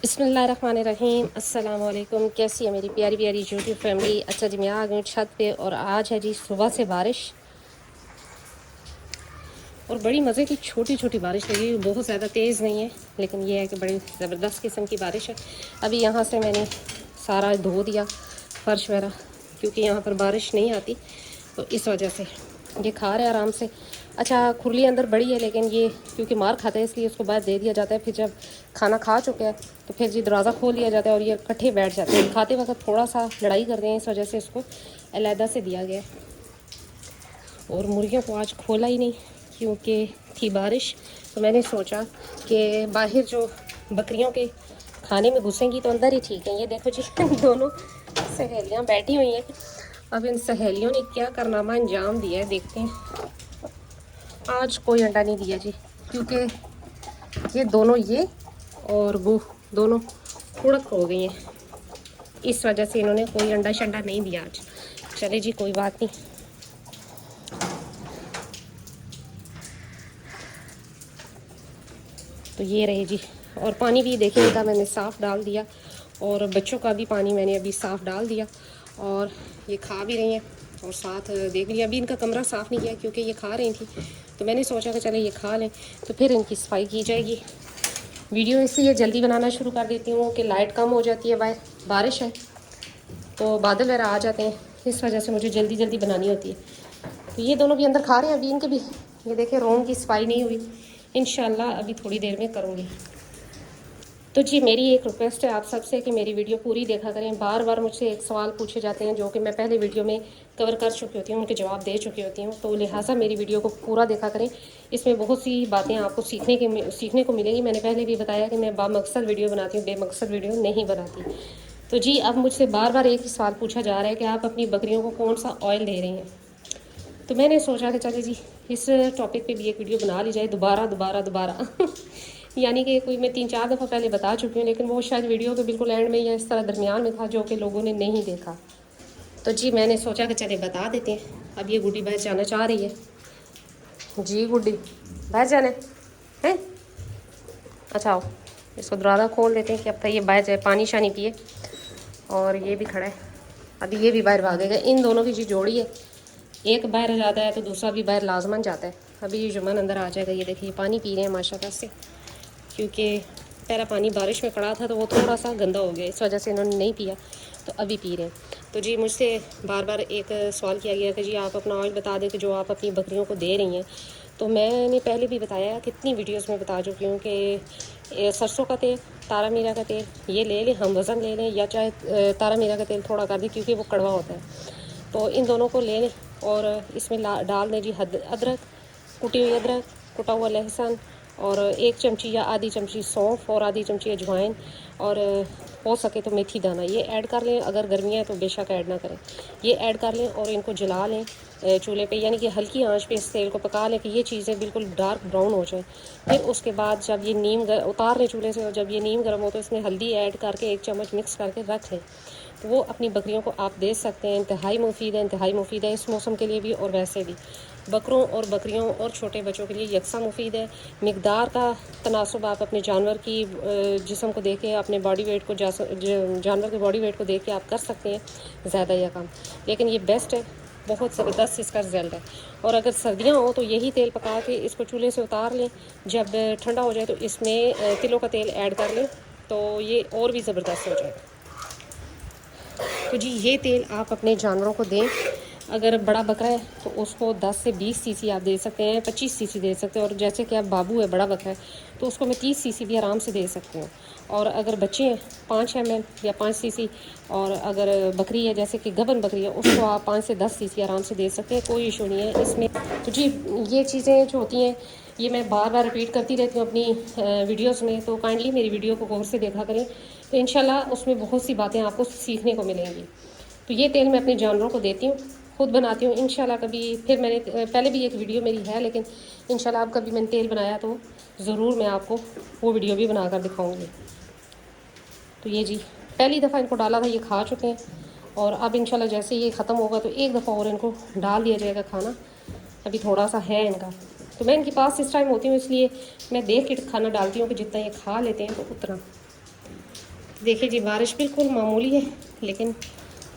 بسم اللہ الرحمن الرحیم. السلام علیکم. کیسی ہے میری پیاری پیاری یوٹیوب فیملی؟ اچھا جی، میں آ گئی ہوں چھت پہ اور آج ہے جی صبح سے بارش، اور بڑی مزے کی چھوٹی چھوٹی بارش لگی، بہت زیادہ تیز نہیں ہے لیکن یہ ہے کہ بڑی زبردست قسم کی بارش ہے. ابھی یہاں سے میں نے سارا دھو دیا فرش وغیرہ، کیونکہ یہاں پر بارش نہیں آتی تو اس وجہ سے یہ کھا رہے آرام سے. اچھا کھرلی اندر بڑی ہے لیکن یہ کیونکہ مار کھاتا ہے اس لیے اس کو باہر دے دیا جاتا ہے. پھر جب کھانا کھا چکے ہیں تو پھر جی دروازہ کھول دیا جاتا ہے اور یہ کٹھے بیٹھ جاتے ہیں. کھاتے وقت تھوڑا سا لڑائی کرتے ہیں، اس وجہ سے اس کو علیحدہ سے دیا گیا ہے. اور مرغیوں کو آج کھولا ہی نہیں کیونکہ تھی بارش، تو میں نے سوچا کہ باہر جو بکریوں کے کھانے میں گھسیں گی تو اندر ہی ٹھیک ہے. یہ دیکھو جی دونوں سہیلیاں بیٹھی ہوئی ہیں. اب ان سہیلیوں نے کیا کارنامہ انجام دیا ہے دیکھتے ہیں. آج کوئی انڈا نہیں دیا جی، کیونکہ یہ دونوں اور وہ دونوں کڑک ہو گئی ہیں، اس وجہ سے انہوں نے کوئی انڈا شنڈا نہیں دیا آج. چلے جی کوئی بات نہیں. تو یہ رہے جی. اور پانی بھی دیکھیں کا میں نے صاف ڈال دیا، اور بچوں کا بھی پانی میں نے ابھی صاف ڈال دیا، اور یہ کھا بھی رہی ہیں. اور ساتھ دیکھ لیا، ابھی ان کا کمرہ صاف نہیں کیا کیونکہ یہ کھا رہی تھی، تو میں نے سوچا کہ چلے یہ کھا لیں تو پھر ان کی صفائی کی جائے گی. ویڈیو اس لیے جلدی بنانا شروع کر دیتی ہوں کہ لائٹ کم ہو جاتی ہے، باہر بارش ہے تو بادل وغیرہ آ جاتے ہیں، اس وجہ سے مجھے جلدی جلدی بنانی ہوتی ہے. تو یہ دونوں بھی اندر کھا رہے ہیں. ابھی ان کے بھی یہ دیکھیں روم کی صفائی نہیں ہوئی، انشاءاللہ ابھی تھوڑی دیر میں کروں گی. تو جی میری ایک ریکویسٹ ہے آپ سب سے کہ میری ویڈیو پوری دیکھا کریں. بار بار مجھ سے ایک سوال پوچھے جاتے ہیں جو کہ میں پہلے ویڈیو میں کور کر چکی ہوتی ہوں، ان کے جواب دے چکی ہوتی ہوں، تو لہٰذا میری ویڈیو کو پورا دیکھا کریں. اس میں بہت سی باتیں آپ کو سیکھنے کو ملیں گی. میں نے پہلے بھی بتایا کہ میں با مقصد ویڈیو بناتی ہوں، بے مقصد ویڈیو نہیں بناتی. تو جی اب مجھ سے بار بار ایک ہی سوال پوچھا جا رہا ہے کہ آپ اپنی بکریوں کو کون سا آئل دے رہی ہیں. تو میں نے سوچا کہ چلے جی اس ٹاپک پہ بھی ایک ویڈیو بنا لی جائے دوبارہ یعنی کہ کوئی میں 3-4 دفعہ پہلے بتا چکی ہوں، لیکن وہ شاید ویڈیو کے بالکل اینڈ میں یا اس طرح درمیان میں تھا جو کہ لوگوں نے نہیں دیکھا. تو جی میں نے سوچا کہ چلے بتا دیتے ہیں. اب یہ گڈی باہر جانا چاہ رہی ہے جی. گڈی باہر جانا ہے. اچھا آؤ اس کو دروازہ کھول دیتے ہیں کہ اب تک یہ باہر جائے، پانی شانی پیے. اور یہ بھی کھڑا ہے، ابھی یہ بھی باہر بھاگے گا. ان دونوں کی جی جوڑی ہے، ایک باہر جاتا ہے تو دوسرا بھی باہر لازمن جاتا ہے. ابھی یہ جمن اندر آ جائے گا. یہ دیکھیے پانی پی رہے ہیں ماشاء اللہ سے، کیونکہ پہلا پانی بارش میں پڑا تھا تو وہ تھوڑا سا گندا ہو گیا، اس وجہ سے انہوں نے نہیں پیا، تو ابھی پی رہے ہیں. تو جی مجھ سے بار بار ایک سوال کیا گیا کہ جی آپ اپنا آئل بتا دیں کہ جو آپ اپنی بکریوں کو دے رہی ہیں. تو میں نے پہلے بھی بتایا، کتنی ویڈیوز میں بتا چکی ہوں کہ سرسوں کا تیل، تارا میرا کا تیل یہ لے لیں، ہم وزن لے لیں، یا چاہے تارا میرا کا تیل تھوڑا کر دیں کیونکہ وہ کڑوا ہوتا ہے. تو ان دونوں کو لے لیں اور اس میں ڈال دیں جی ادرک، کٹی ہوئی ادرک، کٹا ہوا لہسن، اور 1 چمچی یا آدھی چمچی سونف، اور آدھی چمچی اجوائن، اور ہو سکے تو میتھی دانہ یہ ایڈ کر لیں. اگر گرمیاں ہیں تو بے شک ایڈ نہ کریں. یہ ایڈ کر لیں اور ان کو جلا لیں چولہے پہ، یعنی کہ ہلکی آنچ پہ اس تیل کو پکا لیں کہ یہ چیزیں بالکل ڈارک براؤن ہو جائیں. پھر اس کے بعد جب یہ اتار لیں چولہے سے، اور جب یہ نیم گرم ہو تو اس میں ہلدی ایڈ کر کے 1 چمچ مکس کر کے رکھ لیں. تو وہ اپنی بکریوں کو آپ دے سکتے ہیں. انتہائی مفید ہے اس موسم کے لیے بھی اور ویسے بھی. بکروں اور بکریوں اور چھوٹے بچوں کے لیے یکساں مفید ہے. مقدار کا تناسب آپ اپنے جانور کی جسم کو دیکھ کے، اپنے باڈی ویٹ کو جانور کے باڈی ویٹ کو دیکھ کے آپ کر سکتے ہیں زیادہ یا کم، لیکن یہ بیسٹ ہے، بہت زبردست اس کا رزلٹ ہے. اور اگر سردیاں ہوں تو یہی تیل پکا کے اس کو چولہے سے اتار لیں، جب ٹھنڈا ہو جائے تو اس میں تلوں کا تیل ایڈ کر لیں تو یہ اور بھی زبردست ہو جائے. تو جی یہ تیل آپ اپنے جانوروں کو دیں. اگر بڑا بکرا ہے تو اس کو 10 سے 20 سی سی آپ دے سکتے ہیں، 25 سی سی دے سکتے ہیں. اور جیسے کہ اب بابو ہے، بڑا بکرا ہے، تو اس کو میں 30 سی سی بھی آرام سے دے سکتی ہوں. اور اگر بچے ہیں 5 ml یا 5 سی سی، اور اگر بکری ہے جیسے کہ گبن بکری ہے اس کو آپ 5 سے 10 سی سی آرام سے دے سکتے ہیں، کوئی ایشو نہیں ہے اس میں. تو جی یہ چیزیں جو ہوتی ہیں یہ میں بار بار رپیٹ کرتی رہتی ہوں اپنی ویڈیوز میں، تو کائنڈلی میری ویڈیو کو غور سے دیکھا کریں، تو انشاءاللہ اس میں بہت سی باتیں آپ کو سیکھنے کو ملیں گی. تو یہ تیل میں اپنے جانوروں کو دیتی ہوں، خود بناتی ہوں. انشاءاللہ کبھی پھر میں نے پہلے بھی ایک ویڈیو میری ہے، لیکن انشاءاللہ اب کبھی میں نے تیل بنایا تو ضرور میں آپ کو وہ ویڈیو بھی بنا کر دکھاؤں گی. تو یہ جی پہلی دفعہ ان کو ڈالا تھا، یہ کھا چکے ہیں، اور اب انشاءاللہ جیسے یہ ختم ہوگا تو ایک دفعہ اور ان کو ڈال دیا جائے گا کھانا. ابھی تھوڑا سا ہے ان کا، تو میں ان کے پاس اس ٹائم ہوتی ہوں، اس لیے میں دیکھ کے کھانا ڈالتی ہوں کہ جتنا یہ کھا لیتے ہیں تو اتنا. دیکھیے جی بارش بالکل معمولی ہے لیکن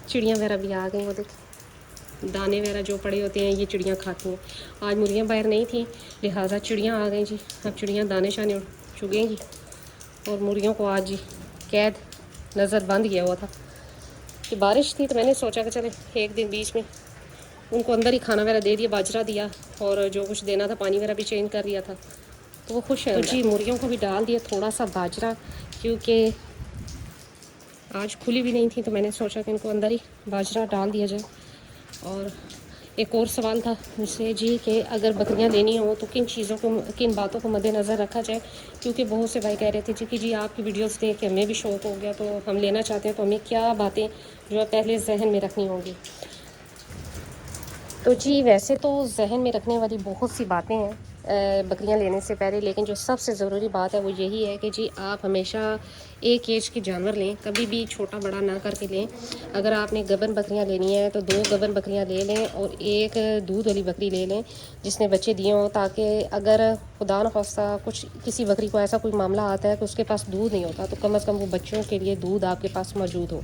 چڑیاں وغیرہ بھی آ گئیں. وہ دیکھیں دانے وغیرہ جو پڑے ہوتے ہیں یہ چڑیاں کھاتی ہیں. آج مرغیاں باہر نہیں تھیں لہٰذا چڑیاں آ گئیں جی. اب چڑیاں دانے شانے چگیں گی اور مرغیوں کو آج جی قید نظر بند کیا ہوا تھا کہ بارش تھی. تو میں نے سوچا کہ چلے ایک دن بیچ میں ان کو اندر ہی کھانا وغیرہ دے دیا, باجرہ دیا اور جو کچھ دینا تھا پانی وغیرہ بھی چینج کر دیا تھا تو وہ خوش ہے. تو جی مرغیوں کو بھی ڈال دیا تھوڑا سا باجرہ کیونکہ آج کھلی بھی نہیں تھی تو میں نے سوچا کہ ان کو اندر ہی باجرہ ڈال دیا جائے. اور ایک اور سوال تھا مجھ سے جی کہ اگر بکریاں لینی ہوں تو کن چیزوں کو کن باتوں کو مد نظر رکھا جائے, کیونکہ بہت سے بھائی کہہ رہے تھے جی آپ کی ویڈیوز دیکھ کے ہمیں بھی شوق ہو گیا تو ہم لینا چاہتے ہیں, تو ہمیں کیا باتیں جو ہے پہلے ذہن میں رکھنی ہوں گی. تو جی ویسے تو ذہن میں رکھنے والی بہت سی باتیں ہیں بکریاں لینے سے پہلے, لیکن جو سب سے ضروری بات ہے وہ یہی ہے کہ جی آپ ہمیشہ ایک ایج کے جانور لیں, کبھی بھی چھوٹا بڑا نہ کر کے لیں. اگر آپ نے گبن بکریاں لینی ہیں تو 2 گبن بکریاں لے لیں اور ایک دودھ والی بکری لے لیں جس نے بچے دیے ہوں, تاکہ اگر خدا نخواستہ کچھ کسی بکری کو ایسا کوئی معاملہ آتا ہے کہ اس کے پاس دودھ نہیں ہوتا تو کم از کم وہ بچوں کے لیے دودھ آپ کے پاس موجود ہو.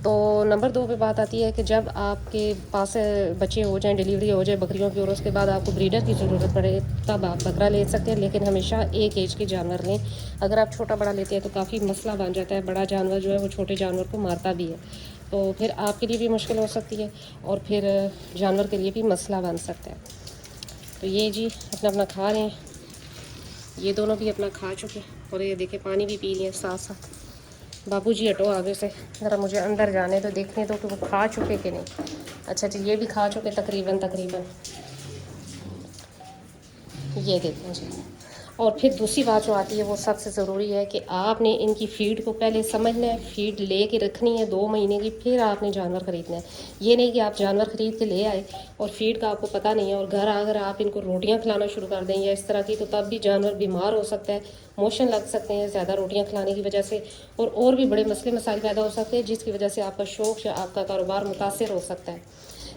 تو نمبر 2 پہ بات آتی ہے کہ جب آپ کے پاس بچے ہو جائیں, ڈیلیوری ہو جائے بکریوں کی اور اس کے بعد آپ کو بریڈر کی ضرورت پڑے تب آپ بکرا لے سکتے ہیں, لیکن ہمیشہ ایک ایج کے جانور لیں. اگر آپ چھوٹا بڑا لیتے ہیں تو کافی مسئلہ بن جاتا ہے, بڑا جانور جو ہے وہ چھوٹے جانور کو مارتا بھی ہے تو پھر آپ کے لیے بھی مشکل ہو سکتی ہے اور پھر جانور کے لیے بھی مسئلہ بن سکتا ہے. تو یہ جی اپنا کھا رہے ہیں, یہ دونوں بھی اپنا کھا چکے اور یہ دیکھیں پانی بھی پی رہے ہیں ساتھ ساتھ. بابو جی ہٹو آگے سے, ذرا مجھے اندر جانے تو دیکھنے دو کہ وہ کھا چکے کہ نہیں. اچھا جی یہ بھی کھا چکے تقریباً یہ دیکھیں جی. اور پھر دوسری بات جو آتی ہے وہ سب سے ضروری ہے کہ آپ نے ان کی فیڈ کو پہلے سمجھنا ہے, فیڈ لے کے رکھنی ہے 2 مہینے کی, پھر آپ نے جانور خریدنا ہے. یہ نہیں کہ آپ جانور خرید کے لے آئے اور فیڈ کا آپ کو پتہ نہیں ہے اور گھر اگر آپ ان کو روٹیاں کھلانا شروع کر دیں یا اس طرح کی, تو تب بھی جانور بیمار ہو سکتا ہے, موشن لگ سکتے ہیں زیادہ روٹیاں کھلانے کی وجہ سے, اور بھی بڑے مسئلے مسائل پیدا ہو سکتے ہیں جس کی وجہ سے آپ کا شوق یا آپ کا کاروبار متاثر ہو سکتا ہے.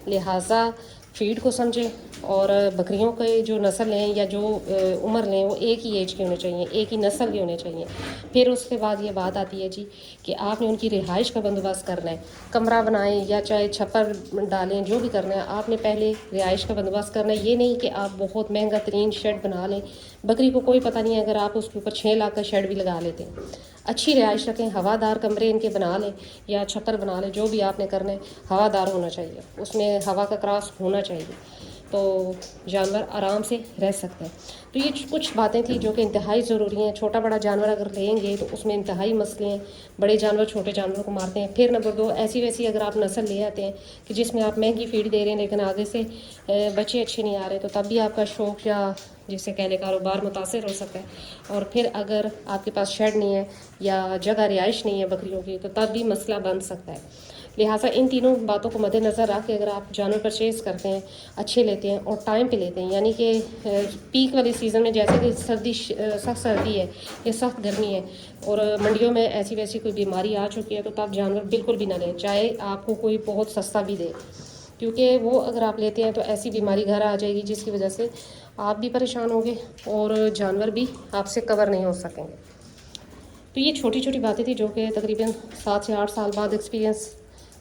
لہٰذا فیڈ کو سمجھیں اور بکریوں کے جو نسل ہیں یا جو عمر لیں وہ ایک ہی ایج کے ہونے چاہیے, ایک ہی نسل کے ہونے چاہیے. پھر اس کے بعد یہ بات آتی ہے جی کہ آپ نے ان کی رہائش کا بندوبست کرنا ہے, کمرہ بنائیں یا چاہے چھپر ڈالیں, جو بھی کرنا ہے آپ نے پہلے رہائش کا بندوبست کرنا ہے. یہ نہیں کہ آپ بہت مہنگا ترین شیڈ بنا لیں, بکری کو کوئی پتہ نہیں ہے اگر آپ اس کے اوپر 6 لاکھ کا شیڈ بھی لگا لیتے ہیں. اچھی رہائش رکھیں, ہوادار کمرے ان کے بنا لیں یا چھپر بنا لیں, جو بھی آپ نے کرنا ہے ہوادار ہونا چاہیے, اس میں ہوا کا کراس ہونا چاہیے تو جانور آرام سے رہ سکتے ہیں. تو یہ کچھ باتیں تھیں جو کہ انتہائی ضروری ہیں. چھوٹا بڑا جانور اگر لیں گے تو اس میں انتہائی مسئلے ہیں, بڑے جانور چھوٹے جانور کو مارتے ہیں. پھر نمبر 2 ایسی ویسی اگر آپ نسل لے آتے ہیں کہ جس میں آپ مہنگی فیڈ دے رہے ہیں لیکن آگے سے بچے اچھے نہیں آ رہے, تو تب بھی آپ کا شوق یا جسے کہہ لیں کاروبار متاثر ہو سکتا ہے. اور پھر اگر آپ کے پاس شیڈ نہیں ہے یا جگہ رہائش نہیں ہے بکریوں کی تو تب بھی مسئلہ بن سکتا ہے. لہٰذا ان تینوں باتوں کو مد نظر رکھ کے اگر آپ جانور پرچیز کرتے ہیں, اچھے لیتے ہیں اور ٹائم پہ لیتے ہیں, یعنی کہ پیک والے سیزن میں جیسے کہ سخت سردی ہے یا سخت گرمی ہے اور منڈیوں میں ایسی ویسی کوئی بیماری آ چکی ہے, تو تب جانور بالکل بھی نہ لیں چاہے آپ کو کوئی بہت سستا بھی دے, کیونکہ وہ اگر آپ لیتے ہیں تو ایسی بیماری گھر آ جائے گی جس کی وجہ سے آپ بھی پریشان ہوں گے اور جانور بھی آپ سے کور نہیں ہو سکیں گے. تو یہ چھوٹی چھوٹی باتیں تھیں جو کہ تقریباً 7 سے 8 سال بعد ایکسپیرینس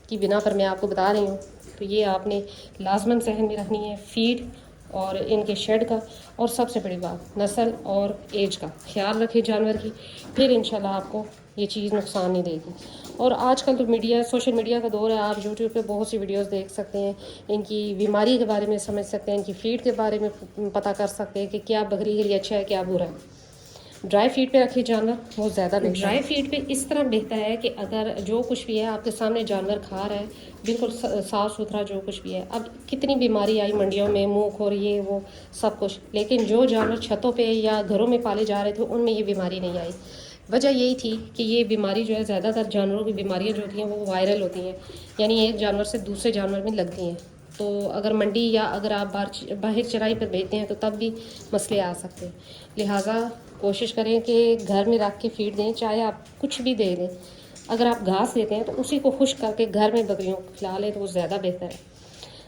کی بنا پر میں آپ کو بتا رہی ہوں. تو یہ آپ نے لازماً ذہن میں رکھنی ہے, فیڈ اور ان کے شیڈ کا, اور سب سے بڑی بات نسل اور ایج کا خیال رکھیں جانور کی, پھر انشاءاللہ آپ کو یہ چیز نقصان نہیں دے گی. اور آج کل تو سوشل میڈیا کا دور ہے, آپ یوٹیوب پہ بہت سی ویڈیوز دیکھ سکتے ہیں, ان کی بیماری کے بارے میں سمجھ سکتے ہیں, ان کی فیڈ کے بارے میں پتہ کر سکتے ہیں کہ کیا بکری کے لیے اچھا ہے کیا برا ہے. ڈرائی فیڈ پہ رکھے جانور وہ زیادہ بہتر ہے. ڈرائی فیڈ پہ اس طرح بہتر ہے کہ اگر جو کچھ بھی ہے آپ کے سامنے جانور کھا رہا ہے بالکل صاف ستھرا جو کچھ بھی ہے. اب کتنی بیماری آئی منڈیوں میں, منہ کھور یہ وہ سب کچھ, لیکن جو جانور چھتوں پہ یا گھروں میں پالے جا رہے تھے ان میں یہ بیماری نہیں آئی. وجہ یہی تھی کہ یہ بیماری جو ہے زیادہ تر جانوروں کی بیماریاں جو ہوتی ہیں وہ وائرل ہوتی ہیں, یعنی ایک جانور سے دوسرے جانور میں لگتی ہیں. تو اگر منڈی یا اگر آپ باہر چرائی پر بیچتے ہیں تو تب بھی مسئلے آ سکتے ہیں. لہٰذا کوشش کریں کہ گھر میں رکھ کے فیڈ دیں, چاہے آپ کچھ بھی دے دیں. اگر آپ گھاس دیتے ہیں تو اسی کو خشک کر کے گھر میں بکریوں کو کھلا لیں تو وہ زیادہ بہتر ہے.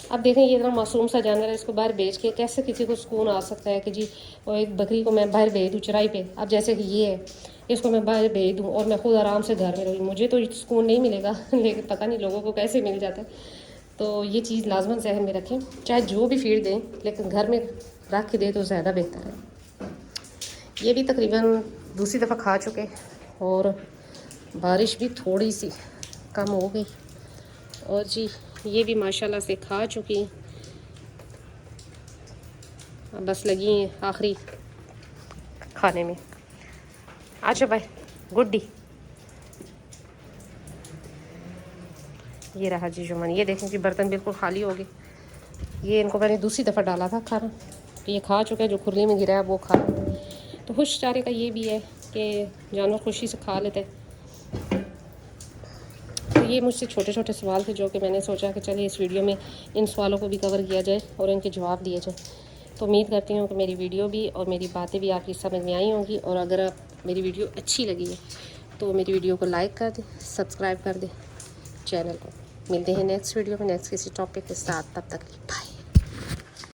اب دیکھیں یہ اتنا معصوم سا جانور ہے, اس کو باہر بیچ کے کیسے کسی کو سکون آ سکتا ہے کہ جی وہ ایک بکری کو میں باہر بھیج دوں چرائی پہ. اب جیسے کہ یہ ہے, اس کو میں باہر بھیج دوں اور میں خود آرام سے گھر میں رہوں. مجھے تو سکون نہیں ملے گا لیکن پتہ نہیں لوگوں کو کیسے مل جاتا ہے. تو یہ چیز لازماً ذہن میں رکھیں, چاہے جو بھی فیڈ دیں لیکن گھر میں رکھ کے دیں تو زیادہ بہتر ہے. یہ بھی تقریباً دوسری دفعہ کھا چکے اور بارش بھی تھوڑی سی کم ہو گئی. اور جی یہ بھی ماشاءاللہ سے کھا چکی, بس لگی ہیں آخری کھانے میں. اچھا بھائی گڈی. یہ رہا جی جمن, یہ دیکھیں کہ برتن بالکل خالی ہو گئے. یہ ان کو میں نے دوسری دفعہ ڈالا تھا کھانا, تو یہ کھا چکے, جو کھرلی میں گرا ہے وہ کھا. تو خوش چارے کا یہ بھی ہے کہ جانور خوشی سے کھا لیتے. تو یہ مجھ سے چھوٹے چھوٹے سوال تھے جو کہ میں نے سوچا کہ چلیے اس ویڈیو میں ان سوالوں کو بھی کور کیا جائے اور ان کے جواب دیے جائیں. تو امید کرتی ہوں کہ میری ویڈیو بھی اور میری باتیں بھی آپ کی سمجھ میں آئی ہوں گی. اور اگر آپ میری ویڈیو اچھی لگی ہے تو میری ویڈیو کو لائک کر دیں, سبسکرائب کر دیں چینل کو. ملتے ہیں نیکسٹ ویڈیو میں نیکسٹ کسی ٹاپک کے ساتھ. تب تک بائے.